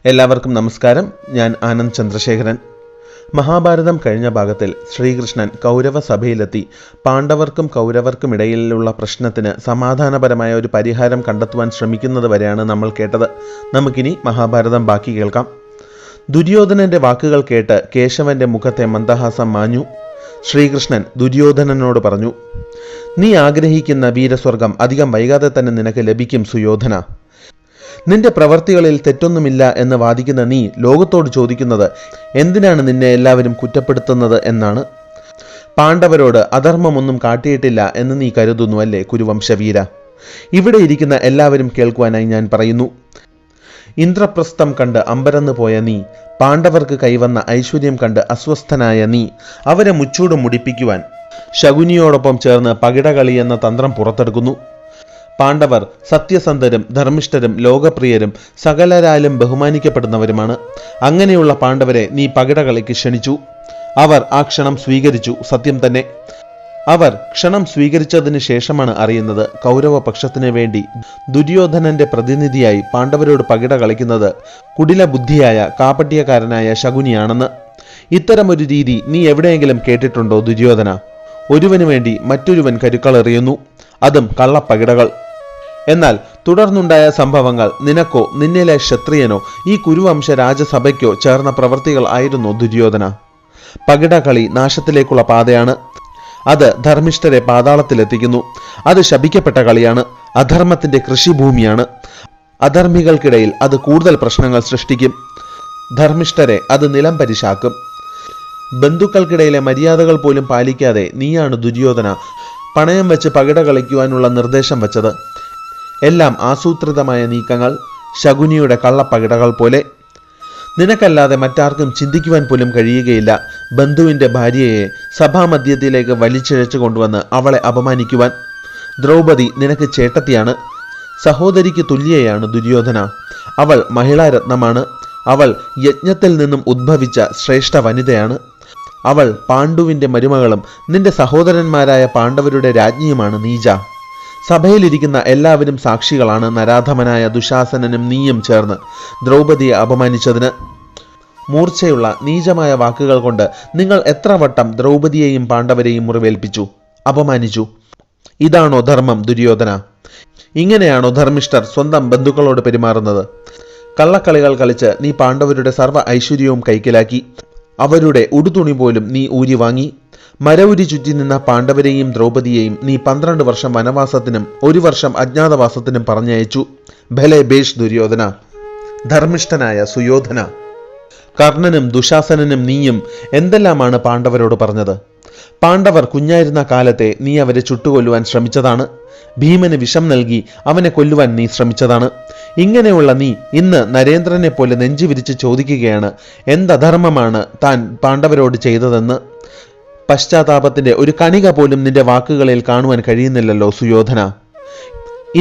എല്ലാവർക്കും നമസ്കാരം. ഞാൻ ആനന്ദ് ചന്ദ്രശേഖരൻ. മഹാഭാരതം കഴിഞ്ഞ ഭാഗത്തിൽ ശ്രീകൃഷ്ണൻ കൗരവ സഭയിലെത്തി പാണ്ഡവർക്കും കൗരവർക്കുമിടയിലുള്ള പ്രശ്നത്തിന് സമാധാനപരമായ ഒരു പരിഹാരം കണ്ടെത്തുവാൻ ശ്രമിക്കുന്നത് വരെയാണ് നമ്മൾ കേട്ടത്. നമുക്കിനി മഹാഭാരതം ബാക്കി കേൾക്കാം. ദുര്യോധനന്റെ വാക്കുകൾ കേട്ട് കേശവന്റെ മുഖത്തെ മന്ദഹാസം മാഞ്ഞു. ശ്രീകൃഷ്ണൻ ദുര്യോധനനോട് പറഞ്ഞു, നീ ആഗ്രഹിക്കുന്ന വീരസ്വർഗം അധികം വൈകാതെ തന്നെ നിനക്ക് ലഭിക്കും സുയോധന. നിന്റെ പ്രവർത്തികളിൽ തെറ്റൊന്നുമില്ല എന്ന് വാദിക്കുന്ന നീ ലോകത്തോട് ചോദിക്കുന്നത് എന്തിനാണ് നിന്നെ എല്ലാവരും കുറ്റപ്പെടുത്തുന്നത് എന്നാണ്. പാണ്ഡവരോട് അധർമ്മമൊന്നും കാട്ടിയിട്ടില്ല എന്ന് നീ കരുതുന്നു അല്ലേ കുരുവംശവീര? ഇവിടെ ഇരിക്കുന്ന എല്ലാവരും കേൾക്കുവാനായി ഞാൻ പറയുന്നു. ഇന്ദ്രപ്രസ്ഥം കണ്ട് അമ്പരന്ന് പോയ നീ, പാണ്ഡവർക്ക് കൈവന്ന ഐശ്വര്യം കണ്ട് അസ്വസ്ഥനായ നീ, അവരെ മുച്ചൂട് മുടിപ്പിക്കുവാൻ ശകുനിയോടൊപ്പം ചേർന്ന് പകിടകളി എന്ന തന്ത്രം പുറത്തെടുക്കുന്നു. പാണ്ഡവർ സത്യസന്ധരും ധർമ്മിഷ്ഠരും ലോകപ്രിയരും സകലരാലും ബഹുമാനിക്കപ്പെടുന്നവരുമാണ്. അങ്ങനെയുള്ള പാണ്ഡവരെ നീ പകിടകളിക്ക് ക്ഷണിച്ചു. അവർ ആ ക്ഷണം സ്വീകരിച്ചു. സത്യം തന്നെ. അവർ ക്ഷണം സ്വീകരിച്ചതിന് ശേഷമാണ് അറിയുന്നത് കൗരവ പക്ഷത്തിനു വേണ്ടി ദുര്യോധനന്റെ പ്രതിനിധിയായി പാണ്ഡവരോട് പകിട കളിക്കുന്നത് കുടില ബുദ്ധിയായ കാപട്യക്കാരനായ ശകുനിയാണെന്ന്. ഇത്തരമൊരു രീതി നീ എവിടെയെങ്കിലും കേട്ടിട്ടുണ്ടോ ദുര്യോധന? ഒരുവന് വേണ്ടി മറ്റൊരുവൻ കരുക്കളെറിയുന്നു, അതും കള്ളപ്പകിടകൾ. എന്നാൽ തുടർന്നുണ്ടായ സംഭവങ്ങൾ നിനക്കോ നിന്നിലെ ക്ഷത്രിയനോ ഈ കുരുവംശ രാജസഭയ്ക്കോ ചേർന്ന പ്രവൃത്തികൾ ആയിരുന്നു ദുര്യോധന. പകിടകളി നാശത്തിലേക്കുള്ള പാതയാണ്. അത് ധർമ്മിഷ്ഠരെ പാതാളത്തിലെത്തിക്കുന്നു. അത് ശപിക്കപ്പെട്ട കളിയാണ്. അധർമ്മത്തിന്റെ കൃഷിഭൂമിയാണ്. അധർമ്മികൾക്കിടയിൽ അത് കൂടുതൽ പ്രശ്നങ്ങൾ സൃഷ്ടിക്കും. ധർമ്മിഷ്ഠരെ അത് നിലം പരിശാക്കും. ബന്ധുക്കൾക്കിടയിലെ മര്യാദകൾ പോലും പാലിക്കാതെ നീയാണ് ദുര്യോധന പണയം വെച്ച് പകിട കളിക്കുവാനുള്ള നിർദ്ദേശം വച്ചത്. എല്ലാം ആസൂത്രിതമായ നീക്കങ്ങൾ, ശകുനിയുടെ കള്ളപ്പകിടകൾ പോലെ. നിനക്കല്ലാതെ മറ്റാർക്കും ചിന്തിക്കുവാൻ പോലും കഴിയുകയില്ല ബന്ധുവിൻ്റെ ഭാര്യയെ സഭാമധ്യത്തിലേക്ക് വലിച്ചിഴച്ചു കൊണ്ടുവന്ന് അവളെ അപമാനിക്കുവാൻ. ദ്രൗപദി നിനക്ക് ചേട്ടത്തിയാണ്, സഹോദരിക്ക് തുല്യയാണ് ദുര്യോധന. അവൾ മഹിളാരത്നമാണ്. അവൾ യജ്ഞത്തിൽ നിന്നും ഉദ്ഭവിച്ച ശ്രേഷ്ഠ വനിതയാണ്. അവൾ പാണ്ഡുവിൻ്റെ മരുമകളും നിന്റെ സഹോദരന്മാരായ പാണ്ഡവരുടെ രാജ്ഞിയുമാണ് നീജ. സഭയിലിരിക്കുന്ന എല്ലാവരും സാക്ഷികളാണ് നരാധമനായ ദുശാസനനും നീയും ചേർന്ന് ദ്രൗപദിയെ അപമാനിച്ചതിന്. മൂർച്ചയുള്ള നീചമായ വാക്കുകൾ കൊണ്ട് നിങ്ങൾ എത്ര വട്ടം ദ്രൗപദിയെയും പാണ്ഡവരെയും മുറിവേൽപ്പിച്ചു, അപമാനിച്ചു. ഇതാണോ ധർമ്മം ദുര്യോധന? ഇങ്ങനെയാണോ ധർമ്മിഷ്ഠർ സ്വന്തം ബന്ധുക്കളോട് പെരുമാറുന്നത്? കള്ളക്കളികൾ കളിച്ച് നീ പാണ്ഡവരുടെ സർവ്വ ഐശ്വര്യവും കൈക്കലാക്കി. അവരുടെ ഉടുതുണി പോലും നീ ഊരി വാങ്ങി. മരവുരി ചുറ്റി നിന്ന പാണ്ഡവരെയും ദ്രൗപദിയെയും നീ 12 വർഷം വനവാസത്തിനും 1 വർഷം അജ്ഞാതവാസത്തിനും പറഞ്ഞയച്ചു. ഭലേ ബേഷ് ദുര്യോധന, ധർമ്മിഷ്ഠനായ സുയോധന. കർണനും ദുശാസനനും നീയും എന്തെല്ലാമാണ് പാണ്ഡവരോട് പറഞ്ഞത്? പാണ്ഡവർ കുഞ്ഞായിരുന്ന കാലത്തെ നീ അവരെ ചുട്ടുകൊല്ലുവാൻ ശ്രമിച്ചതാണ്. ഭീമന് വിഷം നൽകി അവനെ കൊല്ലുവാൻ നീ ശ്രമിച്ചതാണ്. ഇങ്ങനെയുള്ള നീ ഇന്ന് നരേന്ദ്രനെ പോലെ നെഞ്ചു വിരിച്ച് ചോദിക്കുകയാണ് എന്തധർമ്മമാണ് താൻ പാണ്ഡവരോട് ചെയ്തതെന്ന്. പശ്ചാത്താപത്തിന്റെ ഒരു കണിക പോലും നിന്റെ വാക്കുകളിൽ കാണുവാൻ കഴിയുന്നില്ലല്ലോ സുയോധന.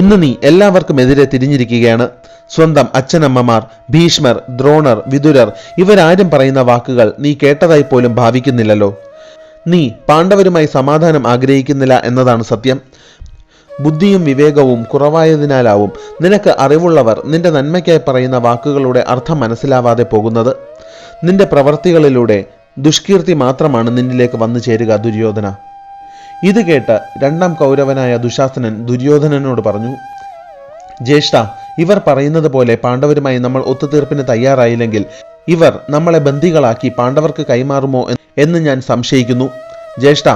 ഇന്ന് നീ എല്ലാവർക്കും എതിരെ തിരിഞ്ഞിരിക്കുകയാണ്. സ്വന്തം അച്ഛനമ്മമാർ, ഭീഷ്മർ, ദ്രോണർ, വിതുരർ ഇവരാരും പറയുന്ന വാക്കുകൾ നീ കേട്ടതായി പോലും ഭാവിക്കുന്നില്ലല്ലോ. നീ പാണ്ഡവരുമായി സമാധാനം ആഗ്രഹിക്കുന്നില്ല എന്നതാണ് സത്യം. ബുദ്ധിയും വിവേകവും കുറവായതിനാലാവും നിനക്ക് അറിവുള്ളവർ നിന്റെ നന്മയ്ക്കായി പറയുന്ന വാക്കുകളുടെ അർത്ഥം മനസ്സിലാവാതെ പോകുന്നത്. നിന്റെ പ്രവർത്തികളിലൂടെ ദുഷ്കീർത്തി മാത്രമാണ് നിന്നിലേക്ക് വന്നു ചേരുക ദുര്യോധന. ഇത് കേട്ട് രണ്ടാം കൗരവനായ ദുശാസനൻ ദുര്യോധനനോട് പറഞ്ഞു, ജ്യേഷ്ഠ, ഇവർ പറയുന്നത് പോലെ പാണ്ഡവരുമായി നമ്മൾ ഒത്തുതീർപ്പിന് തയ്യാറായില്ലെങ്കിൽ ഇവർ നമ്മളെ ബന്ദികളാക്കി പാണ്ഡവർക്ക് കൈമാറുമോ എന്ന് ഞാൻ സംശയിക്കുന്നു. ജ്യേഷ്ഠ,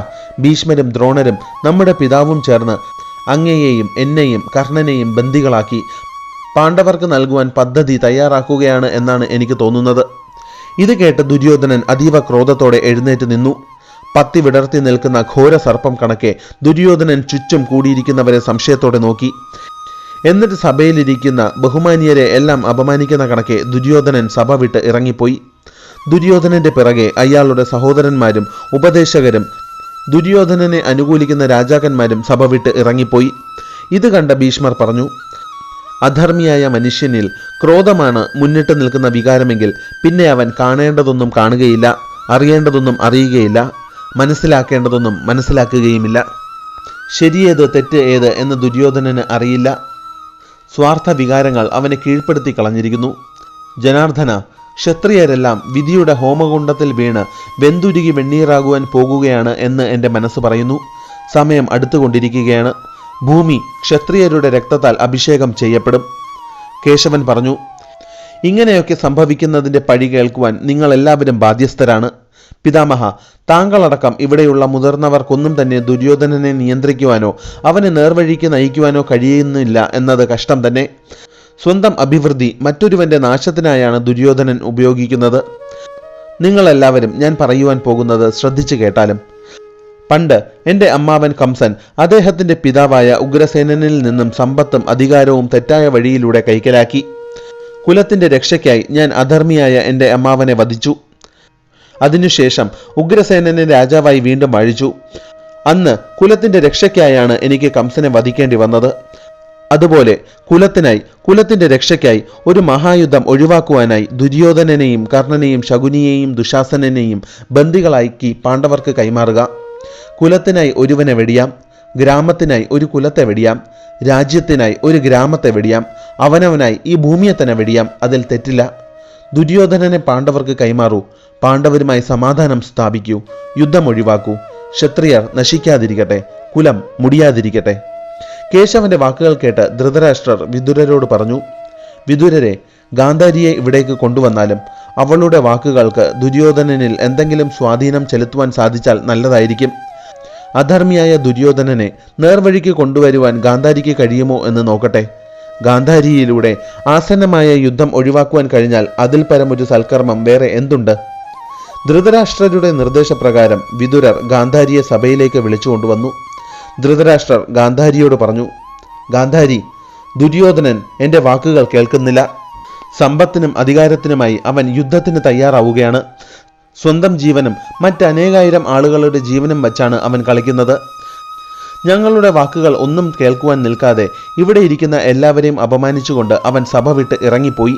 ഭീഷ്മരും ദ്രോണരും നമ്മുടെ പിതാവും ചേർന്ന് അങ്ങയെയും എന്നെയും കർണനെയും ബന്ദികളാക്കി പാണ്ഡവർക്ക് നൽകുവാൻ പദ്ധതി തയ്യാറാക്കുകയാണ് എന്നാണ് എനിക്ക് തോന്നുന്നത്. ഇത് കേട്ട് ദുര്യോധനൻ അതീവ ക്രോധത്തോടെ എഴുന്നേറ്റ് നിന്നു. പത്തി വിടർത്തി നിൽക്കുന്ന ഘോര സർപ്പം കണക്കെ ദുര്യോധനൻ ചുറ്റും കൂടിയിരിക്കുന്നവരെ സംശയത്തോടെ നോക്കി. എന്നിട്ട് സഭയിലിരിക്കുന്ന ബഹുമാനീയരെ എല്ലാം അപമാനിക്കുന്ന കണക്കെ ദുര്യോധനൻ സഭ വിട്ട് ഇറങ്ങിപ്പോയി. ദുര്യോധനന്റെ പിറകെ അയാളുടെ സഹോദരന്മാരും ഉപദേശകരും ദുര്യോധനനെ അനുകൂലിക്കുന്ന രാജാക്കന്മാരും സഭ വിട്ട് ഇറങ്ങിപ്പോയി. ഇത് കണ്ട ഭീഷ്മർ പറഞ്ഞു, അധർമ്മിയായ മനുഷ്യനിൽ ക്രോധമാണ് മുന്നിട്ട് നിൽക്കുന്ന വികാരമെങ്കിൽ പിന്നെ അവൻ കാണേണ്ടതൊന്നും കാണുകയില്ല, അറിയേണ്ടതൊന്നും അറിയുകയില്ല, മനസ്സിലാക്കേണ്ടതൊന്നും മനസ്സിലാക്കുകയുമില്ല. ശരിയേത് തെറ്റ് ഏത് എന്ന് ദുര്യോധനന് അറിയില്ല. സ്വാർത്ഥ വികാരങ്ങൾ അവനെ കീഴ്പ്പെടുത്തി കളഞ്ഞിരിക്കുന്നു. ജനാർദ്ദന, ക്ഷത്രിയരെല്ലാം വിധിയുടെ ഹോമകുണ്ഡത്തിൽ വീണ് വെന്തുരുകി വെണ്ണീറാകുവാൻ പോകുകയാണ് എന്ന് എൻ്റെ മനസ്സ് പറയുന്നു. സമയം അടുത്തുകൊണ്ടിരിക്കുകയാണ്. ഭൂമി ക്ഷത്രിയരുടെ രക്തത്താൽ അഭിഷേകം ചെയ്യപ്പെടും. കേശവൻ പറഞ്ഞു, ഇങ്ങനെയൊക്കെ സംഭവിക്കുന്നതിൻ്റെ പഴി കേൾക്കുവാൻ നിങ്ങളെല്ലാവരും ബാധ്യസ്ഥരാണ്. പിതാമഹ, താങ്കളടക്കം ഇവിടെയുള്ള മുതിർന്നവർക്കൊന്നും തന്നെ ദുര്യോധനനെ നിയന്ത്രിക്കുവാനോ അവനെ നേർവഴിക്ക് നയിക്കുവാനോ കഴിയുന്നില്ല എന്നത് കഷ്ടം തന്നെ. സ്വന്തം അഭിവൃദ്ധി മറ്റൊരുവന്റെ നാശത്തിനായാണ് ദുര്യോധനൻ ഉപയോഗിക്കുന്നത്. നിങ്ങളെല്ലാവരും ഞാൻ പറയുവാൻ പോകുന്നത് ശ്രദ്ധിച്ചു കേട്ടാലും. പണ്ട് എൻ്റെ അമ്മാവൻ കംസൻ അദ്ദേഹത്തിൻ്റെ പിതാവായ ഉഗ്രസേനനിൽ നിന്നും സമ്പത്തും അധികാരവും തെറ്റായ വഴിയിലൂടെ കൈക്കലാക്കി. കുലത്തിൻ്റെ രക്ഷയ്ക്കായി ഞാൻ അധർമ്മിയായ എൻ്റെ അമ്മാവനെ വധിച്ചു. അതിനുശേഷം ഉഗ്രസേനനെ രാജാവായി വീണ്ടും അഴിച്ചു. അന്ന് കുലത്തിൻ്റെ രക്ഷയ്ക്കായാണ് എനിക്ക് കംസനെ വധിക്കേണ്ടി വന്നത്. അതുപോലെ കുലത്തിൻ്റെ രക്ഷയ്ക്കായി ഒരു മഹായുദ്ധം ഒഴിവാക്കുവാനായി ദുര്യോധനനെയും കർണനെയും ശകുനിയെയും ദുശാസനെയും ബന്ദികളാക്കി പാണ്ഡവർക്ക് കൈമാറുക. കുലത്തിനായി ഒരുവനെ വെടിയാം, ഗ്രാമത്തിനായി ഒരു കുലത്തെ വെടിയാം, രാജ്യത്തിനായി ഒരു ഗ്രാമത്തെ വെടിയാം, അവനവനായി ഈ ഭൂമിയെ തന്നെ വെടിയാം. അതിൽ തെറ്റില്ല. ദുര്യോധനനെ പാണ്ഡവർക്ക് കൈമാറൂ. പാണ്ഡവരുമായി സമാധാനം സ്ഥാപിക്കൂ. യുദ്ധം ഒഴിവാക്കൂ. ക്ഷത്രിയർ നശിക്കാതിരിക്കട്ടെ, കുലം മുടിയാതിരിക്കട്ടെ. കേശവന്റെ വാക്കുകൾ കേട്ട് ധൃതരാഷ്ട്രർ വിദുരരോട് പറഞ്ഞു, വിദുരരെ, ഗാന്ധാരിയെ ഇവിടേക്ക് കൊണ്ടുവന്നാലും അവളുടെ വാക്കുകൾക്ക് ദുര്യോധനനിൽ എന്തെങ്കിലും സ്വാധീനം ചെലുത്തുവാൻ സാധിച്ചാൽ നല്ലതായിരിക്കും. അധർമ്മിയായ ദുര്യോധനനെ നേർവഴിക്ക് കൊണ്ടുവരുവാൻ ഗാന്ധാരിക്ക് കഴിയുമോ എന്ന് നോക്കട്ടെ. ഗാന്ധാരിയിലൂടെ ആസന്നമായ യുദ്ധം ഒഴിവാക്കുവാൻ കഴിഞ്ഞാൽ അതിൽ പരമൊരു സൽക്കർമ്മം വേറെ എന്തുണ്ട്? ധൃതരാഷ്ട്രരുടെ നിർദ്ദേശപ്രകാരം വിദുരർ ഗാന്ധാരിയെ സഭയിലേക്ക് വിളിച്ചു കൊണ്ടുവന്നു. ധൃതരാഷ്ട്രർ ഗാന്ധാരിയോട് പറഞ്ഞു, ഗാന്ധാരി, ദുര്യോധനൻ എൻ്റെ വാക്കുകൾ കേൾക്കുന്നില്ല. സമ്പത്തിനും അധികാരത്തിനുമായി അവൻ യുദ്ധത്തിന് തയ്യാറാവുകയാണ്. സ്വന്തം ജീവനും മറ്റനേകായിരം ആളുകളുടെ ജീവനും വച്ചാണ് അവൻ കളിക്കുന്നത്. ഞങ്ങളുടെ വാക്കുകൾ ഒന്നും കേൾക്കുവാൻ നിൽക്കാതെ ഇവിടെ ഇരിക്കുന്ന എല്ലാവരെയും അപമാനിച്ചുകൊണ്ട് അവൻ സഭ വിട്ട് ഇറങ്ങിപ്പോയി.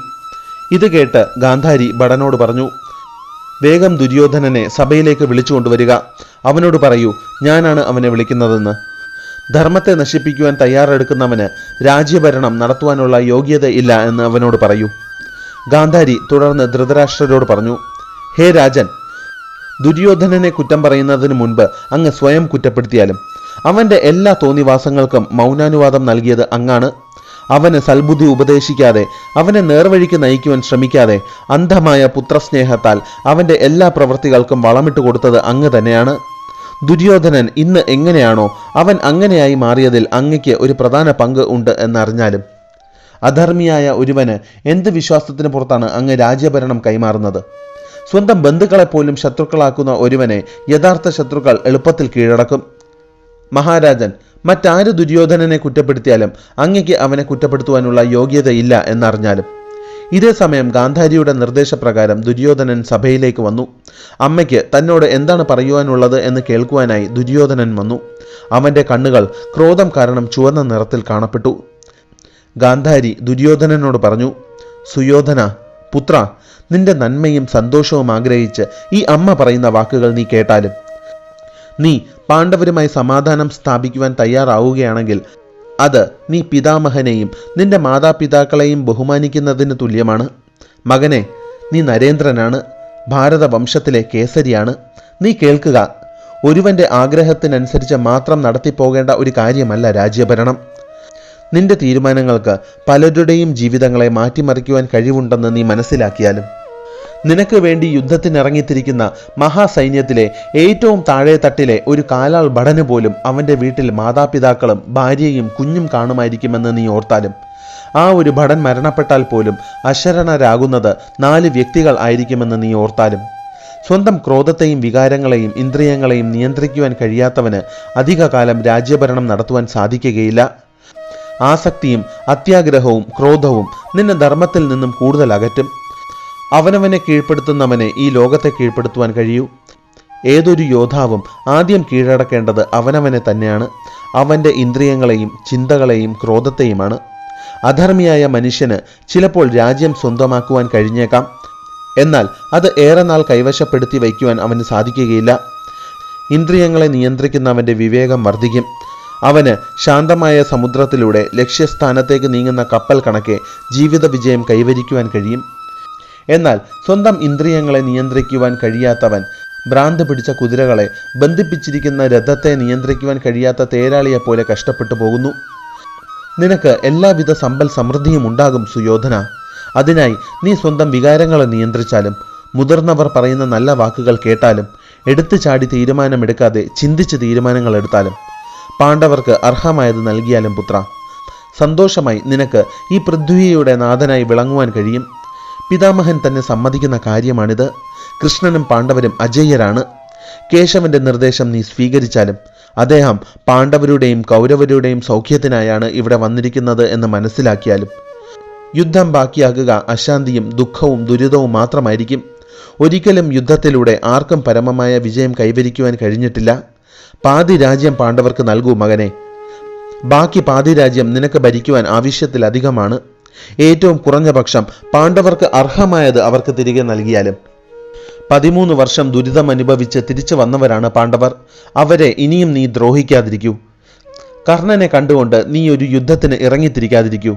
ഇത് കേട്ട് ഗാന്ധാരി ഭടനോട് പറഞ്ഞു, വേഗം ദുര്യോധനനെ സഭയിലേക്ക് വിളിച്ചു കൊണ്ടുവരിക. അവനോട് പറയൂ, ഞാനാണ് അവനെ വിളിക്കുന്നതെന്ന്. ധർമ്മത്തെ നശിപ്പിക്കുവാൻ തയ്യാറെടുക്കുന്നവന് രാജ്യഭരണം നടത്തുവാനുള്ള യോഗ്യത ഇല്ല എന്ന് അവനോട് പറയൂ. ഗാന്ധാരി തുടർന്ന് ധൃതരാഷ്ട്രരോട് പറഞ്ഞു, ഹേ രാജൻ, ദുര്യോധനനെ കുറ്റം പറയുന്നതിന് മുൻപ് അങ്ങ് സ്വയം കുറ്റപ്പെടുത്തിയാലും അവൻ്റെ എല്ലാ തോന്നിവാസങ്ങൾക്കും മൗനാനുവാദം നൽകിയത് അങ്ങാണ്. അവന് സൽബുദ്ധി ഉപദേശിക്കാതെ അവനെ നേർവഴിക്ക് നയിക്കുവാൻ ശ്രമിക്കാതെ അന്ധമായ പുത്രസ്നേഹത്താൽ അവൻ്റെ എല്ലാ പ്രവൃത്തികൾക്കും വളമിട്ട് കൊടുത്തത് അങ്ങ് തന്നെയാണ്. ദുര്യോധനൻ ഇന്ന് എങ്ങനെയാണോ അവൻ അങ്ങനെയായി മാറിയതിൽ അങ്ങയ്ക്ക് ഒരു പ്രധാന പങ്ക് ഉണ്ട് എന്നറിഞ്ഞാലും അധർമ്മിയായ ഒരുവന് എന്ത് വിശ്വാസത്തിന് പുറത്താണ് അങ്ങ് രാജ്യഭരണം കൈമാറുന്നത്? സ്വന്തം ബന്ധുക്കളെപ്പോലും ശത്രുക്കളാക്കുന്ന ഒരുവനെ യഥാർത്ഥ ശത്രുക്കൾ എളുപ്പത്തിൽ കീഴടക്കും. മഹാരാജൻ, മറ്റാര് ദുര്യോധനനെ കുറ്റപ്പെടുത്തിയാലും അങ്ങയ്ക്ക് അവനെ കുറ്റപ്പെടുത്തുവാനുള്ള യോഗ്യതയില്ല എന്നറിഞ്ഞാലും. ഇതേ സമയം ഗാന്ധാരിയുടെ നിർദ്ദേശപ്രകാരം ദുര്യോധനൻ സഭയിലേക്ക് വന്നു. അമ്മയ്ക്ക് തന്നോട് എന്താണ് പറയുവാനുള്ളത് എന്ന് കേൾക്കുവാനായി ദുര്യോധനൻ വന്നു. അവൻ്റെ കണ്ണുകൾ ക്രോധം കാരണം ചുവന്ന നിറത്തിൽ കാണപ്പെട്ടു. ഗാന്ധാരി ദുര്യോധനനോട് പറഞ്ഞു, സുയോധന പുത്ര, നിന്റെ നന്മയും സന്തോഷവും ആഗ്രഹിച്ച് ഈ അമ്മ പറയുന്ന വാക്കുകൾ നീ കേട്ടാലും നീ പാണ്ഡവരുമായി സമാധാനം സ്ഥാപിക്കുവാൻ തയ്യാറാവുകയാണെങ്കിൽ അത് നീ പിതാമഹനെയും നിന്റെ മാതാപിതാക്കളെയും ബഹുമാനിക്കുന്നതിന് തുല്യമാണ്. മകനെ, നീ നരേന്ദ്രനാണ്, ഭാരതവംശത്തിലെ കേസരിയാണ്. നീ കേൾക്കുക, ഒരുവന്റെ ആഗ്രഹത്തിനനുസരിച്ച് മാത്രം നടത്തിപ്പോകേണ്ട ഒരു കാര്യമല്ല രാജ്യഭരണം. നിന്റെ തീരുമാനങ്ങൾക്ക് പലരുടെയും ജീവിതങ്ങളെ മാറ്റിമറിക്കുവാൻ കഴിവുണ്ടെന്ന് നീ മനസ്സിലാക്കിയാലും നിനക്ക് വേണ്ടി യുദ്ധത്തിനിറങ്ങിത്തിരിക്കുന്ന മഹാസൈന്യത്തിലെ ഏറ്റവും താഴെ തട്ടിലെ ഒരു കാലാൾ ഭടന് പോലും അവൻ്റെ വീട്ടിൽ മാതാപിതാക്കളും ഭാര്യയും കുഞ്ഞും കാണുമായിരിക്കുമെന്ന് നീ ഓർത്താലും ആ ഒരു ഭടൻ മരണപ്പെട്ടാൽ പോലും അശരണരാകുന്നത് 4 വ്യക്തികൾ ആയിരിക്കുമെന്ന് നീ ഓർത്താലും സ്വന്തം ക്രോധത്തെയും വികാരങ്ങളെയും ഇന്ദ്രിയങ്ങളെയും നിയന്ത്രിക്കുവാൻ കഴിയാത്തവന് അധികകാലം രാജ്യഭരണം നടത്തുവാൻ സാധിക്കുകയില്ല. ആസക്തിയും അത്യാഗ്രഹവും ക്രോധവും നിന്നെ ധർമ്മത്തിൽ നിന്നും കൂടുതൽ അകറ്റും. അവനവനെ കീഴ്പ്പെടുത്തുന്നവനെ ഈ ലോകത്തെ കീഴ്പ്പെടുത്തുവാൻ കഴിയൂ. ഏതൊരു യോദ്ധാവും ആദ്യം കീഴടക്കേണ്ടത് അവനവനെ തന്നെയാണ്. അവൻ്റെ ഇന്ദ്രിയങ്ങളെയും ചിന്തകളെയും ക്രോധത്തെയുമാണ്. അധർമ്മിയായ മനുഷ്യന് ചിലപ്പോൾ രാജ്യം സ്വന്തമാക്കുവാൻ കഴിഞ്ഞേക്കാം. എന്നാൽ അത് ഏറെ നാൾ കൈവശപ്പെടുത്തി വയ്ക്കുവാൻ അവന് സാധിക്കുകയില്ല. ഇന്ദ്രിയങ്ങളെ നിയന്ത്രിക്കുന്നവൻ്റെ വിവേകം വർദ്ധിക്കും. അവന് ശാന്തമായ സമുദ്രത്തിലൂടെ ലക്ഷ്യസ്ഥാനത്തേക്ക് നീങ്ങുന്ന കപ്പൽ കണക്കെ ജീവിത വിജയം കൈവരിക്കുവാൻ കഴിയും. എന്നാൽ സ്വന്തം ഇന്ദ്രിയങ്ങളെ നിയന്ത്രിക്കുവാൻ കഴിയാത്തവൻ ഭ്രാന്ത് പിടിച്ച കുതിരകളെ ബന്ധിപ്പിച്ചിരിക്കുന്ന രഥത്തെ നിയന്ത്രിക്കുവാൻ കഴിയാത്ത തേരാളിയെപ്പോലെ കഷ്ടപ്പെട്ടു പോകുന്നു. നിനക്ക് എല്ലാവിധ സമ്പൽ സമൃദ്ധിയും ഉണ്ടാകും സുയോധന. അതിനായി നീ സ്വന്തം വികാരങ്ങളെ നിയന്ത്രിച്ചാലും മുതിർന്നവർ പറയുന്ന നല്ല വാക്കുകൾ കേട്ടാലും എടുത്തു ചാടി തീരുമാനമെടുക്കാതെ ചിന്തിച്ച് തീരുമാനങ്ങൾ എടുത്താലും പാണ്ഡവർക്ക് അർഹമായത് നൽകിയാലും പുത്ര, സന്തോഷമായി നിനക്ക് ഈ പൃഥ്വിയുടെ നാഥനായി വിളങ്ങുവാൻ കഴിയും. പിതാമഹൻ തന്നെ സമ്മതിക്കുന്ന കാര്യമാണിത്. കൃഷ്ണനും പാണ്ഡവരും അജയ്യരാണ്. കേശവന്റെ നിർദ്ദേശം നീ സ്വീകരിച്ചാലും അദ്ദേഹം പാണ്ഡവരുടെയും കൗരവരുടെയും സൗഖ്യത്തിനായാണ് ഇവിടെ വന്നിരിക്കുന്നത് എന്ന് മനസ്സിലാക്കിയാലും യുദ്ധം ബാക്കിയാകുക അശാന്തിയും ദുഃഖവും ദുരിതവും മാത്രമായിരിക്കും. ഒരിക്കലും യുദ്ധത്തിലൂടെ ആർക്കും പരമമായ വിജയം കൈവരിക്കുവാൻ കഴിഞ്ഞിട്ടില്ല. പാതി രാജ്യം പാണ്ഡവർക്ക് നൽകൂ മകനെ. ബാക്കി പാതി രാജ്യം നിനക്ക് ഭരിക്കുവാൻ ആവശ്യത്തിലധികമാണ്. ഏറ്റവും കുറഞ്ഞ പക്ഷം പാണ്ഡവർക്ക് അർഹമായത് അവർക്ക് തിരികെ നൽകിയാലും. 13 വർഷം ദുരിതം അനുഭവിച്ച് തിരിച്ചു വന്നവരാണ് പാണ്ഡവർ. അവരെ ഇനിയും നീ ദ്രോഹിക്കാതിരിക്കൂ. കർണനെ കണ്ടുകൊണ്ട് നീ ഒരു യുദ്ധത്തിന് ഇറങ്ങിത്തിരിക്കാതിരിക്കൂ.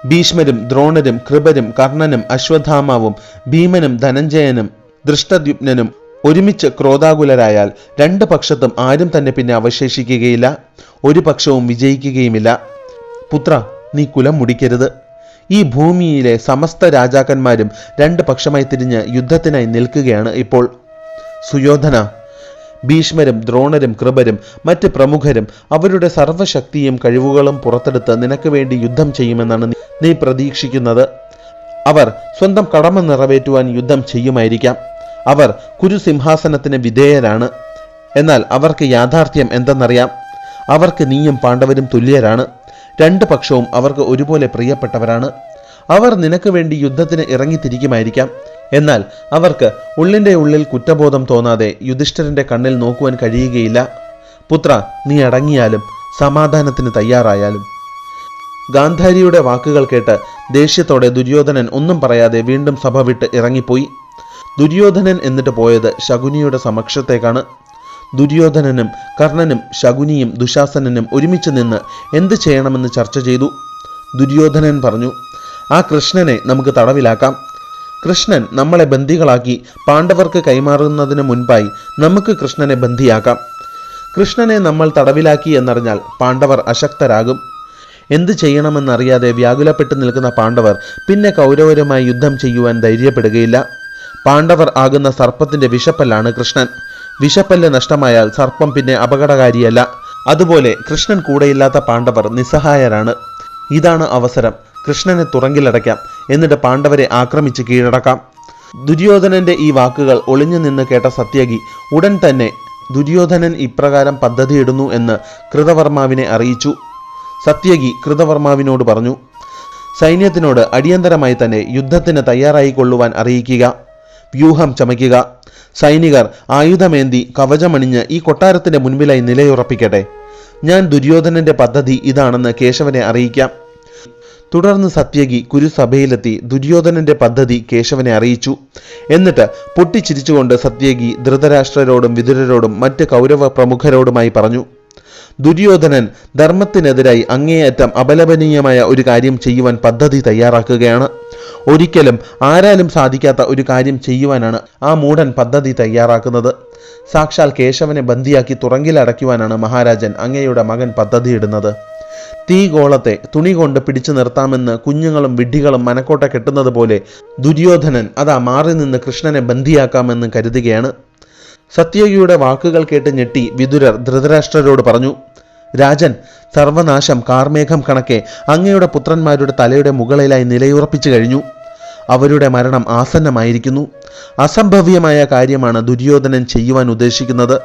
ഭീഷ്മരും ദ്രോണരും കൃപരും കർണനും അശ്വത്ഥാമാവും ഭീമനും ധനഞ്ജയനും ദൃഷ്ടദ്യുപ്നനും ഒരുമിച്ച് ക്രോധാകുലരായാൽ രണ്ട് പക്ഷത്തും ആരും തന്നെ പിന്നെ അവശേഷിക്കുകയില്ല. ഒരു പക്ഷവും വിജയിക്കുകയുമില്ല. പുത്ര, നീ കുലം മുടിക്കരുത്. ഈ ഭൂമിയിലെ സമസ്ത രാജാക്കന്മാരും രണ്ട് പക്ഷമായി തിരിഞ്ഞ് യുദ്ധത്തിനായി നിൽക്കുകയാണ് ഇപ്പോൾ. സുയോധന, ഭീഷ്മരും ദ്രോണരും കൃപരും മറ്റ് പ്രമുഖരും അവരുടെ സർവ്വശക്തിയും കഴിവുകളും പുറത്തെടുത്ത് നിനക്ക് വേണ്ടി യുദ്ധം ചെയ്യുമെന്നാണ് നീ പ്രതീക്ഷിക്കുന്നത്. അവർ സ്വന്തം കടമ നിറവേറ്റുവാൻ യുദ്ധം ചെയ്യുമായിരിക്കാം. അവർ കുരുസിംഹാസനത്തിന് വിധേയരാണ്. എന്നാൽ അവർക്ക് യാഥാർത്ഥ്യം എന്തെന്നറിയാം. അവർക്ക് നീയും പാണ്ഡവരും തുല്യരാണ്. രണ്ട് പക്ഷവും അവർക്ക് ഒരുപോലെ പ്രിയപ്പെട്ടവരാണ്. അവർ നിനക്ക് വേണ്ടി യുദ്ധത്തിന് ഇറങ്ങിത്തിരിക്കുമായിരിക്കാം. എന്നാൽ അവർക്ക് ഉള്ളിൻ്റെ ഉള്ളിൽ കുറ്റബോധം തോന്നാതെ യുധിഷ്ഠിരന്റെ കണ്ണിൽ നോക്കുവാൻ കഴിയുകയില്ല. പുത്ര, നീ അടങ്ങിയാലും സമാധാനത്തിന് തയ്യാറായാലും. ഗാന്ധാരിയുടെ വാക്കുകൾ കേട്ട് ദേഷ്യത്തോടെ ദുര്യോധനൻ ഒന്നും പറയാതെ വീണ്ടും സഭ വിട്ട് ഇറങ്ങിപ്പോയി. ദുര്യോധനൻ എന്നിട്ട് പോയത് ശകുനിയുടെ സമക്ഷത്തേക്കാണ്. ദുര്യോധനനും കർണനും ശകുനിയും ദുശാസനനും ഒരുമിച്ച് നിന്ന് എന്ത് ചെയ്യണമെന്ന് ചർച്ച ചെയ്തു. ദുര്യോധനൻ പറഞ്ഞു, ആ കൃഷ്ണനെ നമുക്ക് തടവിലാക്കാം. കൃഷ്ണൻ നമ്മളെ ബന്ദികളാക്കി പാണ്ഡവർക്ക് കൈമാറുന്നതിന് മുൻപായി നമുക്ക് കൃഷ്ണനെ ബന്ദിയാക്കാം. കൃഷ്ണനെ നമ്മൾ തടവിലാക്കി എന്നറിഞ്ഞാൽ പാണ്ഡവർ അശക്തരാകും. എന്ത് ചെയ്യണമെന്നറിയാതെ വ്യാകുലപ്പെട്ട് നിൽക്കുന്ന പാണ്ഡവർ പിന്നെ കൗരവരുമായി യുദ്ധം ചെയ്യുവാൻ ധൈര്യപ്പെടുകയില്ല. പാണ്ഡവർ ആകുന്ന സർപ്പത്തിന്റെ വിഷപ്പല്ലാണ് കൃഷ്ണൻ. വിഷപ്പല്ല് നഷ്ടമായാൽ സർപ്പം പിന്നെ അപകടകാരിയല്ല. അതുപോലെ കൃഷ്ണൻ കൂടെയില്ലാത്ത പാണ്ഡവർ നിസ്സഹായരാണ്. ഇതാണ് അവസരം. കൃഷ്ണനെ തുറങ്കിലടയ്ക്കാം. എന്നിട്ട് പാണ്ഡവരെ ആക്രമിച്ച് കീഴടക്കാം. ദുര്യോധനന്റെ ഈ വാക്കുകൾ ഒളിഞ്ഞു നിന്ന് കേട്ട സത്യകി ഉടൻ തന്നെ ദുര്യോധനൻ ഇപ്രകാരം പദ്ധതിയിടുന്നു എന്ന് കൃതവർമാവിനെ അറിയിച്ചു. സത്യകി കൃതവർമാവിനോട് പറഞ്ഞു, സൈന്യത്തിനോട് അടിയന്തരമായി തന്നെ യുദ്ധത്തിന് തയ്യാറായിക്കൊള്ളുവാൻ അറിയിക്കുക. വ്യൂഹം ചമയ്ക്കുക. സൈനികർ ആയുധമേന്തി കവചമണിഞ്ഞ് ഈ കൊട്ടാരത്തിന്റെ മുൻപിലായി നിലയുറപ്പിക്കട്ടെ. ഞാൻ ദുര്യോധനന്റെ പദ്ധതി ഇതാണെന്ന് കേശവനെ അറിയിക്കാം. തുടർന്ന് സത്യകി കുരുസഭയിലെത്തി ദുര്യോധനന്റെ പദ്ധതി കേശവനെ അറിയിച്ചു. എന്നിട്ട് പൊട്ടിച്ചിരിച്ചുകൊണ്ട് സത്യകി ധൃതരാഷ്ട്രരോടും വിതുരരോടും മറ്റ് കൗരവ പ്രമുഖരോടുമായി പറഞ്ഞു, ദുര്യോധനൻ ധർമ്മത്തിനെതിരായി അങ്ങേയറ്റം അപലപനീയമായ ഒരു കാര്യം ചെയ്യുവാൻ പദ്ധതി തയ്യാറാക്കുകയാണ്. ഒരിക്കലും ആരാലും സാധിക്കാത്ത ഒരു കാര്യം ചെയ്യുവാനാണ് ആ മൂഢൻ പദ്ധതി തയ്യാറാക്കുന്നത്. സാക്ഷാൽ കേശവനെ ബന്ദിയാക്കി തുറങ്കിലടയ്ക്കുവാനാണ് മഹാരാജൻ അങ്ങയുടെ മകൻ പദ്ധതിയിടുന്നത്. തീഗോളത്തെ തുണി കൊണ്ട് പിടിച്ചു നിർത്താമെന്ന് കുഞ്ഞുങ്ങളും വിഡ്ഢികളും മനക്കോട്ട കെട്ടുന്നത് പോലെ ദുര്യോധനൻ അതാ മാറി നിന്ന് കൃഷ്ണനെ ബന്ദിയാക്കാമെന്ന് കരുതുകയാണ്. സത്യകിയുടെ വാക്കുകൾ കേട്ട് ഞെട്ടി വിതുരർ ധൃതരാഷ്ട്രരോട് പറഞ്ഞു, രാജൻ, സർവനാശം കാർമേഘം കണക്കെ അങ്ങയുടെ പുത്രന്മാരുടെ തലയുടെ മുകളിലായി നിലയുറപ്പിച്ചു കഴിഞ്ഞു. അവരുടെ മരണം ആസന്നമായിരിക്കുന്നു. അസംഭവ്യമായ കാര്യമാണ് ദുര്യോധനൻ ചെയ്യുവാൻ ഉദ്ദേശിക്കുന്നത്.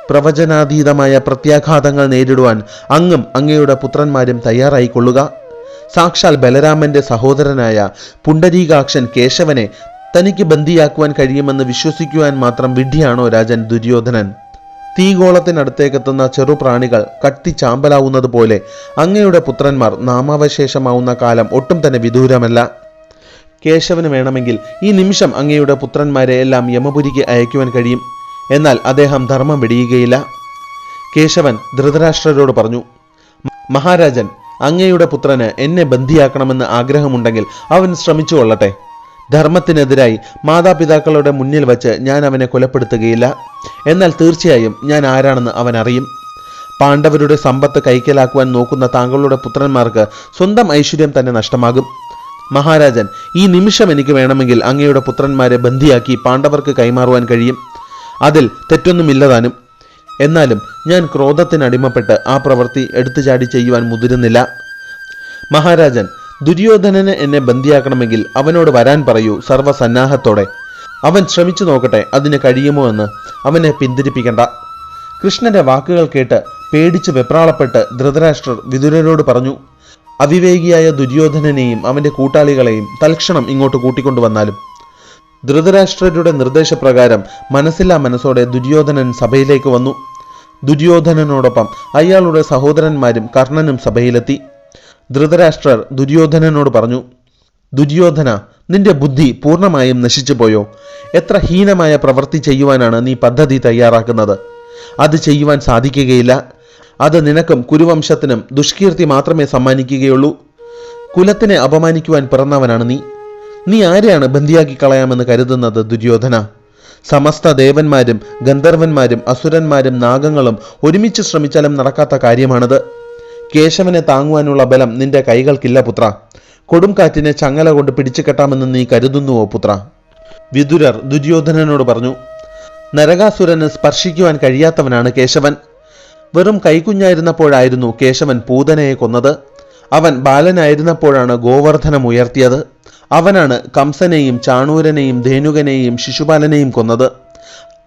പ്രവചനാതീതമായ പ്രത്യാഘാതങ്ങൾ നേരിടുവാൻ അങ്ങും അങ്ങയുടെ പുത്രന്മാരും തയ്യാറായിക്കൊള്ളുക. സാക്ഷാൽ ബലരാമന്റെ സഹോദരനായ പുണ്ടരീകാക്ഷൻ കേശവനെ തനിക്ക് ബന്ദിയാക്കുവാൻ കഴിയുമെന്ന് വിശ്വസിക്കുവാൻ മാത്രം വിഡ്ഢിയാണോ രാജൻ ദുര്യോധനൻ? തീഗോളത്തിനടുത്തേക്കെത്തുന്ന ചെറുപ്രാണികൾ കത്തിച്ചാമ്പലാവുന്നത് പോലെ അങ്ങയുടെ പുത്രന്മാർ നാമാവശേഷമാവുന്ന കാലം ഒട്ടും തന്നെ വിദൂരമല്ല. കേശവന് വേണമെങ്കിൽ ഈ നിമിഷം അങ്ങയുടെ പുത്രന്മാരെ എല്ലാം യമപുരിക്ക് അയക്കുവാൻ കഴിയും. എന്നാൽ അദ്ദേഹം ധർമ്മം വെടിയുകയില്ല. കേശവൻ ധൃതരാഷ്ട്രരോട് പറഞ്ഞു, മഹാരാജൻ, അങ്ങയുടെ പുത്രന് എന്നെ ബന്ദിയാക്കണമെന്ന് ആഗ്രഹമുണ്ടെങ്കിൽ അവൻ ശ്രമിച്ചു കൊള്ളട്ടെ. ധർമ്മത്തിനെതിരായി മാതാപിതാക്കളുടെ മുന്നിൽ വച്ച് ഞാൻ അവനെ കൊലപ്പെടുത്തുകയില്ല. എന്നാൽ തീർച്ചയായും ഞാൻ ആരാണെന്ന് അവൻ അറിയും. പാണ്ഡവരുടെ സമ്പത്ത് കൈക്കലാക്കുവാൻ നോക്കുന്ന താങ്കളുടെ പുത്രന്മാർക്ക് സ്വന്തം ഐശ്വര്യം തന്നെ നഷ്ടമാകും. മഹാരാജൻ, ഈ നിമിഷം എനിക്ക് വേണമെങ്കിൽ അങ്ങയുടെ പുത്രന്മാരെ ബന്ദിയാക്കി പാണ്ഡവർക്ക് കൈമാറുവാൻ കഴിയും. അതിൽ തെറ്റൊന്നുമില്ലതാനും. എന്നാലും ഞാൻ ക്രോധത്തിനടിമപ്പെട്ട് ആ പ്രവൃത്തി എടുത്തുചാടി ചെയ്യുവാൻ മുതിരുന്നില്ല. മഹാരാജൻ, ദുര്യോധനന് എന്നെ ബന്ദിയാക്കണമെങ്കിൽ അവനോട് വരാൻ പറയൂ സർവ്വസന്നാഹത്തോടെ. അവൻ ശ്രമിച്ചു നോക്കട്ടെ അതിന് കഴിയുമോ എന്ന്. അവനെ പിന്തിരിപ്പിക്കണ്ട. കൃഷ്ണന്റെ വാക്കുകൾ കേട്ട് പേടിച്ച് വെപ്രാളപ്പെട്ട് ധൃതരാഷ്ട്രർ വിതുരരോട് പറഞ്ഞു, അവിവേകിയായ ദുര്യോധനനെയും അവന്റെ കൂട്ടാളികളെയും തൽക്ഷണം ഇങ്ങോട്ട് കൂട്ടിക്കൊണ്ടുവന്നാലും. ധൃതരാഷ്ട്രരുടെ നിർദ്ദേശപ്രകാരം മനസ്സില്ലാ മനസ്സോടെ ദുര്യോധനൻ സഭയിലേക്ക് വന്നു. ദുര്യോധനനോടൊപ്പം അയാളുടെ സഹോദരന്മാരും കർണനും സഭയിലെത്തി. ധൃതരാഷ്ട്രർ ദുര്യോധനനോട് പറഞ്ഞു, ദുര്യോധന, നിന്റെ ബുദ്ധി പൂർണ്ണമായും നശിച്ചു പോയോ? എത്ര ഹീനമായ പ്രവൃത്തി ചെയ്യുവാനാണ് നീ പദ്ധതി തയ്യാറാക്കുന്നത്? അത് ചെയ്യുവാൻ സാധിക്കുകയില്ല. അത് നിനക്കും കുരുവംശത്തിനും ദുഷ്കീർത്തി മാത്രമേ സമ്മാനിക്കുകയുള്ളൂ. കുലത്തിനെ അപമാനിക്കുവാൻ പിറന്നവനാണ് നീ. നീ ആരെയാണ് ബന്ദിയാക്കി കളയാമെന്ന് കരുതുന്നത് ദുര്യോധന? സമസ്ത ദേവന്മാരും ഗന്ധർവന്മാരും അസുരന്മാരും നാഗങ്ങളും ഒരുമിച്ച് ശ്രമിച്ചാലും നടക്കാത്ത കാര്യമാണത്. കേശവനെ താങ്ങുവാനുള്ള ബലം നിന്റെ കൈകൾക്കില്ല പുത്ര. കൊടുംകാറ്റിനെ ചങ്ങല കൊണ്ട് പിടിച്ചു കെട്ടാമെന്ന് നീ കരുതുന്നുവോ പുത്ര? വിതുരർ ദുര്യോധനനോട് പറഞ്ഞു, നരകാസുരന് സ്പർശിക്കുവാൻ കഴിയാത്തവനാണ് കേശവൻ. വെറും കൈക്കുഞ്ഞായിരുന്നപ്പോഴായിരുന്നു കേശവൻ പൂതനയെ കൊന്നത്. അവൻ ബാലനായിരുന്നപ്പോഴാണ് ഗോവർദ്ധനം ഉയർത്തിയത്. അവനാണ് കംസനെയും ചാണൂരനെയും ധേനുകനെയും ശിശുപാലനെയും കൊന്നത്.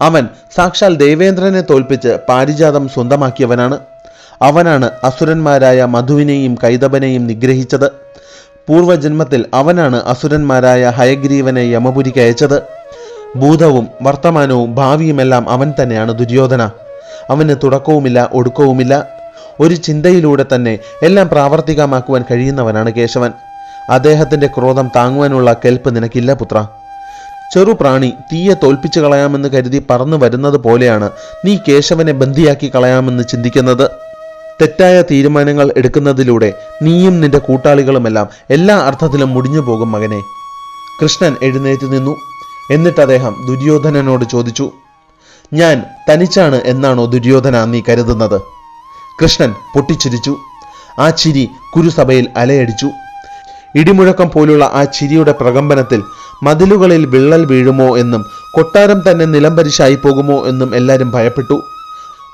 അവൻ സാക്ഷാൽ ദേവേന്ദ്രനെ തോൽപ്പിച്ച് പാരിജാതം സ്വന്തമാക്കിയവനാണ്. അവനാണ് അസുരന്മാരായ മധുവിനെയും കൈതബനെയും നിഗ്രഹിച്ചത്. പൂർവജന്മത്തിൽ അവനാണ് അസുരന്മാരായ ഹയഗ്രീവനെ യമപുരിക്ക് അയച്ചത്. ഭൂതവും വർത്തമാനവും ഭാവിയുമെല്ലാം അവൻ തന്നെയാണ് ദുര്യോധന. അവന് തുടക്കവുമില്ല ഒടുക്കവുമില്ല. ഒരു ചിന്തയിലൂടെ തന്നെ എല്ലാം പ്രാവർത്തികമാക്കുവാൻ കഴിയുന്നവനാണ് കേശവൻ. അദ്ദേഹത്തിന്റെ ക്രോധം താങ്ങുവാനുള്ള കെൽപ്പ് നിനക്കില്ല പുത്ര. ചെറുപ്രാണി തീയെ തോൽപ്പിച്ചു കളയാമെന്ന് കരുതി പറന്നു വരുന്നത് പോലെയാണ് നീ കേശവനെ ബന്ദിയാക്കി കളയാമെന്ന് ചിന്തിക്കുന്നത്. തെറ്റായ തീരുമാനങ്ങൾ എടുക്കുന്നതിലൂടെ നീയും നിന്റെ കൂട്ടാളികളുമെല്ലാം എല്ലാ അർത്ഥത്തിലും മുടിഞ്ഞു പോകും മകനെ. കൃഷ്ണൻ എഴുന്നേറ്റ് നിന്നു. എന്നിട്ട് അദ്ദേഹം ദുര്യോധനനോട് ചോദിച്ചു, ഞാൻ തനിച്ചാണ് എന്നാണോ ദുര്യോധന നീ കരുതുന്നത്? കൃഷ്ണൻ പൊട്ടിച്ചിരിച്ചു. ആ ചിരി കുരുസഭയിൽ അലയടിച്ചു. ഇടിമുഴക്കം പോലുള്ള ആ ചിരിയുടെ പ്രകമ്പനത്തിൽ മതിലുകളിൽ വിള്ളൽ വീഴുമോ എന്നും കൊട്ടാരം തന്നെ നിലംപരിശായി പോകുമോ എന്നും എല്ലാവരും ഭയപ്പെട്ടു.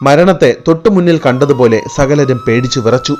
മരണത്തെ തൊട്ടുമുന്നിൽ കണ്ടതുപോലെ സകലരും പേടിച്ചു വിറച്ചു.